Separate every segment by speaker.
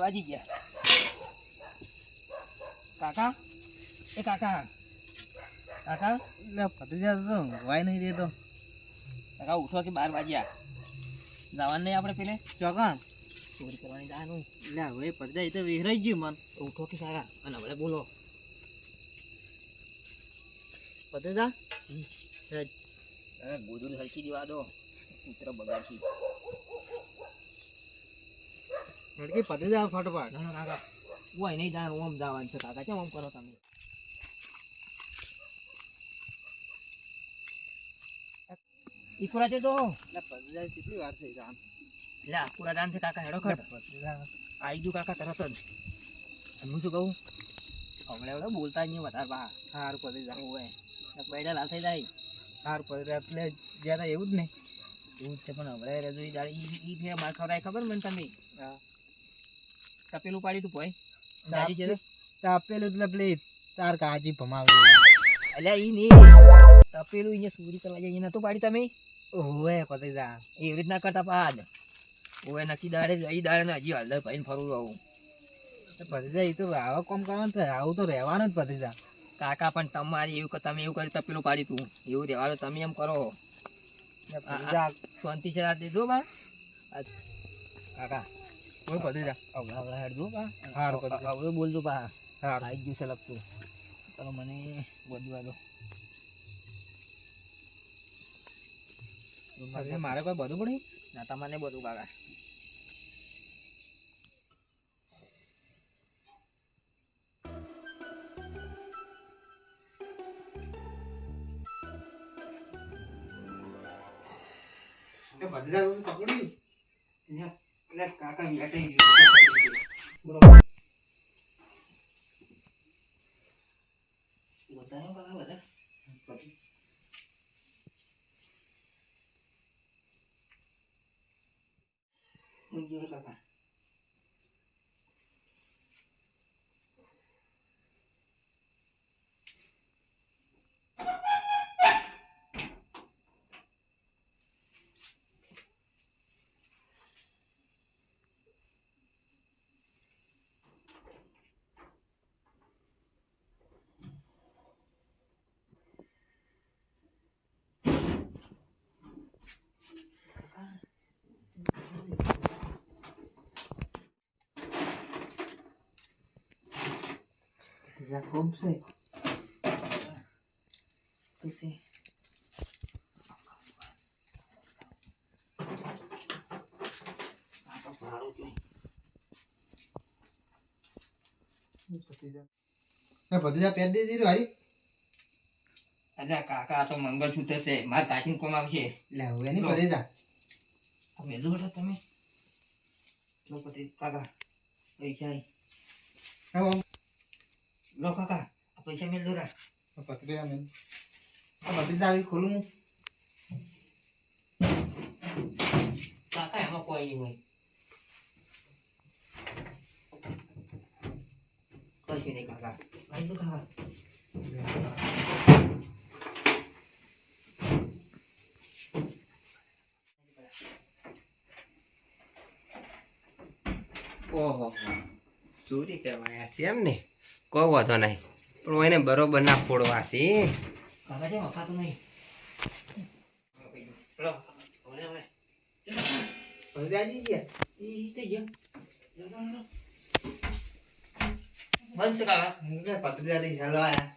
Speaker 1: વાગી ગયા. કાકા એ કાકા કાકા
Speaker 2: એટલે ભત્રીજા તો વાય નહીં દેતો.
Speaker 1: કાકા ઉઠો કે 12 વાગ્યા. જવાનું નહીં આપણે પેલે
Speaker 2: ચોકણ
Speaker 1: ચોરી કરવાની જવાનું.
Speaker 2: એટલે હવે ભત્રીજા એ તો વિહરાઈ ગયું મન.
Speaker 1: ઉઠો કે કાકા અને હવે બોલો.
Speaker 2: ભત્રીજા
Speaker 1: અરે ગોદડું હલકી દેવા દો, કૂતરો બગાડશી.
Speaker 2: લડકી ભત્રીજા ફટફટ.
Speaker 1: ના ના કાકા ઓય નહીં જવાનું, ઓમ જવાનું છે કાકા. કેમ ઓમ કરો તમે? ઈકુરા છે તો
Speaker 2: એટલે ભત્રીજા કેટલી વાર છે જાન.
Speaker 1: લે પૂરા દાન છે કાકા. હેડો ખટ
Speaker 2: ભત્રીજા
Speaker 1: આવી ગયું કાકા તરત જ. અને હું શું કહું, હમણાં બોલતા જ નહીં વધારે બહાર.
Speaker 2: હારું ભત્રીજા
Speaker 1: ઓય બૈડા લાલ થઈ જાય.
Speaker 2: હારું ભત્રીજા એટલે જ્યાં એવું જ ને.
Speaker 1: એવું જ છે પણ હમણાં રજૂ ઈ ફેર માર ખવડાય ખબર મને તમે?
Speaker 2: હા
Speaker 1: તપેલું પાડ્યું તું ભાઈ દાદી છે
Speaker 2: તાપેલું એટલે પેલી તાર કાજી ભમાવી.
Speaker 1: અલ્યા ઈ નહીં, તપેલું અહીંયા ચોરી કરવા જાય નતું પાડ્યું તમે?
Speaker 2: ઓવે ભત્રીજા
Speaker 1: એવી રીતના કરતા પાડ. ઓય નક્કી દાડે ઈ દાડે ને હજી હળદર ભાઈને ફરવું રહું.
Speaker 2: ભત્રીજા એ તો આવા કોમ કરવાનું છે, આવું તો રહેવાનું જ ભત્રીજા.
Speaker 1: કાકા પણ તમારી એવું તમે એવું કરી તપેલું પાડ્યું તું એવું રહેવાનું તમે એમ કરો.
Speaker 2: ભત્રીજા
Speaker 1: શાંતિ છે આ દેજો બા કાકા.
Speaker 2: કોઈ ભત્રીજા
Speaker 1: હવે હેડજો બા.
Speaker 2: હારું ભત્રીજા.
Speaker 1: હવે બોલજો બા.
Speaker 2: હારું
Speaker 1: આવી ગયું છે લગતું. ચાલો મને બોલવા દો.
Speaker 2: ભત્રીજા મારે કોઈ બધું પડી
Speaker 1: ના તમને બધું કાકા.
Speaker 2: ભત્રીજા પકડી
Speaker 1: એટલે કાકા વ્યાટાઈ
Speaker 2: બરોબર.
Speaker 1: બતાવો કાકા બધા. મુંજો કાકા.
Speaker 2: ભત્રીજા ખૂબ છે.
Speaker 1: પછી
Speaker 2: ભત્રીજા પહેર દેજે રે હારી.
Speaker 1: અલ્યા કાકા આ તો મંગળસૂત્ર છે, માર કાચીન કોમ આવશે.
Speaker 2: લે હવે નહીં ભત્રીજા.
Speaker 1: તમે લો બેટા તમે લો પતિ કાકા પૈસા
Speaker 2: હા
Speaker 1: લો કાકા આ પૈસા મેલ દો રા.
Speaker 2: ભત્રીજા મેં ભત્રીજા આવી ખોલું હું.
Speaker 1: કાકા એમાં કોઈ નહીં હોય. કશું નહીં કાકા. આવી દો કાકા.
Speaker 3: ઓહો સુરી કરવાયા છે એમ ને, કોઈ વાંધો નહીં, પણ એને બરોબર ના ફોડવા છે.
Speaker 1: કાકા છે વખાતું નહીં. લો હવે હવે
Speaker 2: ભત્રીજા જી ગયા.
Speaker 1: ઈ થઈ ગયો. બંધ છે કાકા.
Speaker 2: એટલે ભત્રીજા થી હેલો આયા.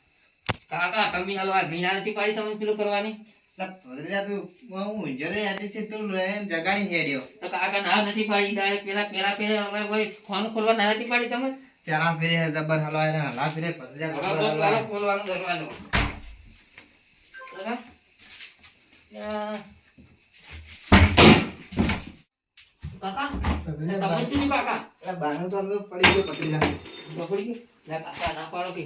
Speaker 1: કાકા તમે હાલો આ ભીના નથી પાડી તમે પેલું કરવાની.
Speaker 2: ભત્રીજા તું હું જરે આટી છે તું જગાડી હેડ્યો.
Speaker 1: તો કાકા ના નથી પાડી ડાયરેક્ટ પેલા હવે ફોન ખોલવા ના નથી પાડી તમે.
Speaker 2: ચારા ફેરે જબર હલો આયા હલા ફેરે ભત્રીજા જબર હલો આયા.
Speaker 1: ખોલવાનું દરવાજો. કાકા કાકા
Speaker 2: ભત્રીજા
Speaker 1: તમે શું કાકા
Speaker 2: બાનું તો પડી ગયો ભત્રીજા.
Speaker 1: પકડી ગયું લે કાકા ના પાડો કે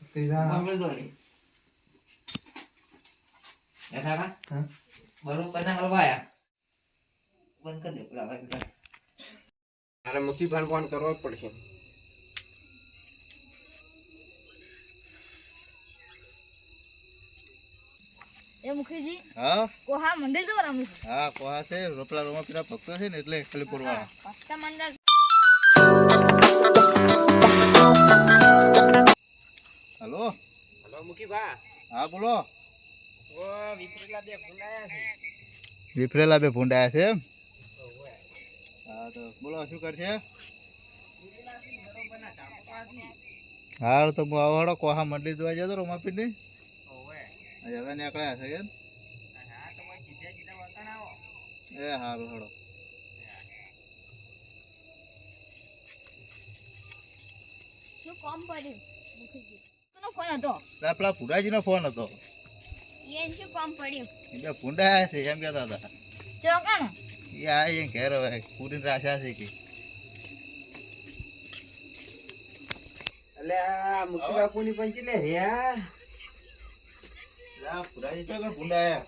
Speaker 2: ભત્રીજા
Speaker 1: મંગલ દોરી લે કાકા
Speaker 2: હા
Speaker 1: બરોબર ના હલવાયા બંધ કરી દે પેલા હવે
Speaker 3: મારે મુખી ફોન કરવો જ પડશે.
Speaker 4: એ મુખીજી
Speaker 2: હા
Speaker 4: કોહા મંદિર તો બરાબર
Speaker 2: હા કોહા છે રોપલા રોમા પેલા ભક્તો છે ને એટલે ખાલી પૂરવા
Speaker 4: ભક્ત મંડળ
Speaker 5: હા બોલો.
Speaker 3: ઓ વિપરેલા બે ભૂંડાયા છે.
Speaker 5: વિફરેલા બે ભૂંડાયા છે એમ. હા તો બોલો શું કરશે? હાર તો હું આવો હડો કોહા મંડળી જોવા જતો રોમાપીની. હવે નીકળ્યા છે કે એ હારું હડો.
Speaker 4: શું કામ પડ્યું મુખીજી? કોનો ફોન હતો?
Speaker 5: પેલા ભુરાજીનો ફોન હતો.
Speaker 4: એને શું કામ પડ્યું?
Speaker 5: એ બે ભૂંડાયા છે એમ કહેતા હતા.
Speaker 4: ચોકણ
Speaker 5: એ આ એ ઘેર હવે પૂરી રાશા છે કે
Speaker 3: એટલે આ મુખી બાપુની પંચી લે રહ્યા.
Speaker 5: ભુરાજી તો ભૂંડાયા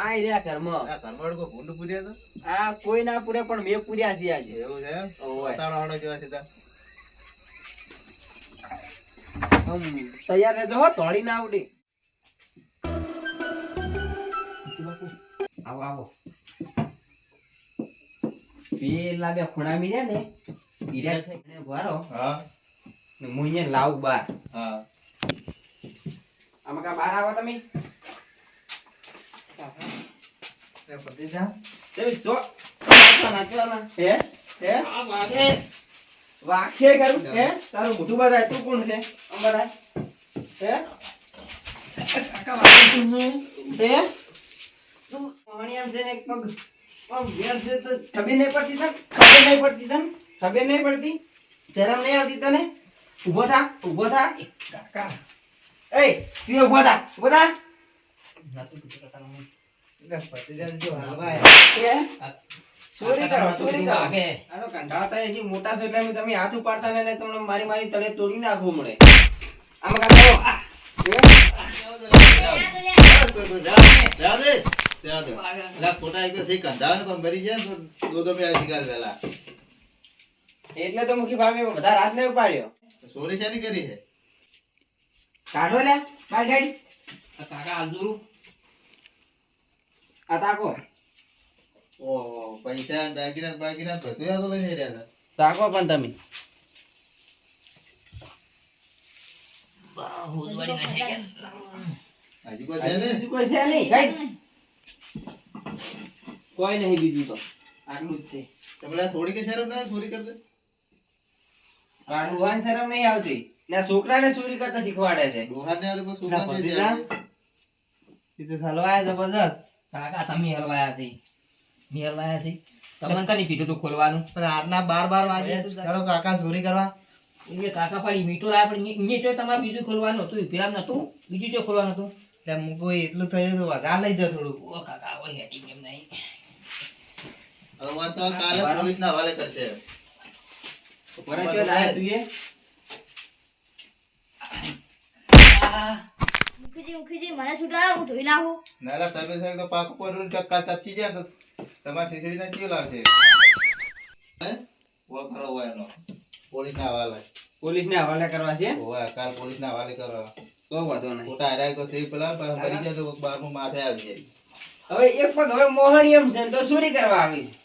Speaker 3: આ રહ્યા ઘરમાં.
Speaker 5: આ ઘરમાં કોઈ ભૂંડ પૂર્યા તો
Speaker 3: આ કોઈ ના પૂરે પણ મેં પૂર્યા છે આજે.
Speaker 5: એવું છે એમ.
Speaker 3: ઓય.
Speaker 5: તાળો હડો જેવા છે તા.
Speaker 3: તૈયાર રહેજો હો, તોડી ના આવડી. આવો આવો. પેલા બે ખૂણા મીર્યા ને ઈરા થઈને ભરો
Speaker 5: હા
Speaker 3: ને હું અહીંયા લાવ બાર.
Speaker 5: હા
Speaker 3: આમાં કા બાર આવો તમે?
Speaker 5: એ ભત્રીજા
Speaker 3: તમે સો નાચવાના હે હે આ વાગે વાગશે કરું હે તારું મોઢું બધાય તું કોણ છે આમ બધાય હે કાકા વાગે તું હે તું પાણી આમ છે ને એક પગ આમ વેર છે તો ખબર નહીં પડતી તને ખબર નહીં પડતી શરમ નહીં આવતી તને ઊભો થા કાકા એ તું ઊભો થા
Speaker 5: ભત્રીજા જો હલવા
Speaker 3: કે ચોરી કરો આ તો કંટાળા થાય હજી મોટા છો એટલે તમે હાથ ઉપાડતા ને તમને મારી તળે તોડી નાખવું મળે આમાં કાકા એટલે તો મુખી ભાભી બધા રાત ને ઉપાડ્યો
Speaker 5: ચોરી શાની કરી છે?
Speaker 3: કાઢો લે બાર ગાડી કાકા હાલ આ તાકો
Speaker 5: ઓહો પૈસા દાગીના બાગીના બધું આ તો લઈને રહ્યા હતા.
Speaker 3: તાકો પણ તમે
Speaker 5: હજી કોઈ છે ને?
Speaker 3: બીજું કોઈ છે નહીં ગાડી કોઈ નહીં બીજું તો આટલું જ છે
Speaker 5: તો પેલા થોડી કે શરમ ના ચોરી કરતે?
Speaker 3: કાઢુવાન શરમ નહીં આવતી ને છોકરાને ચોરી કરતા શીખવાડે છે
Speaker 5: ડોહાને આવે તો
Speaker 2: ના,
Speaker 5: છોકરાને
Speaker 2: ભત્રીજા.
Speaker 5: દે.
Speaker 2: એ તો હલવાય જબરજસ્ત.
Speaker 1: કાકા તમે હલવાયા છે મી હલવાયા છે તમને કની કીધું તું ખોલવાનું
Speaker 2: પણ રાતના 12 વાગે ચાલો કાકા ચોરી કરવા.
Speaker 1: એ કાકા પાડી મીઠું લાયા પણ અહીંયા જો તમારે બીજું ખોલવાનું હતું પેલા નતું બીજું જો ખોલવાનું હતું
Speaker 2: ત્યાં મૂકો એટલું થયું તો વધારે લઈ જાઓ થોડુંક.
Speaker 1: ઓ કાકા ઓય હેટિંગ એમ નહીં
Speaker 5: હવે વાત તો કાલે પોલીસના હવાલે કરશે.
Speaker 3: બરાબર છે લાય તું એ
Speaker 4: મુખીજી મને સુધારો હું ધોઈ નાખું.
Speaker 5: નાલા તમે સાહેબ તો પાક પર ચક્કા ટપચી જાય તો તમારી સીસડી ના ચીલ આવશે. હે? ઓળ કરો હોય એનો પોલીસના હવાલે.
Speaker 3: પોલીસને હવાલે કરવા છે
Speaker 5: હોય કાલ પોલીસના હવાલે કરો.
Speaker 3: તો વાંધો નહીં
Speaker 5: ખોટા હાર્યા તો સહી પેલા મરી જાય તો 12મું માથે આવી જાય.
Speaker 3: હવે એક પગ હવે મોહણી એમ છે ને તો ચોરી કરવા આવી છે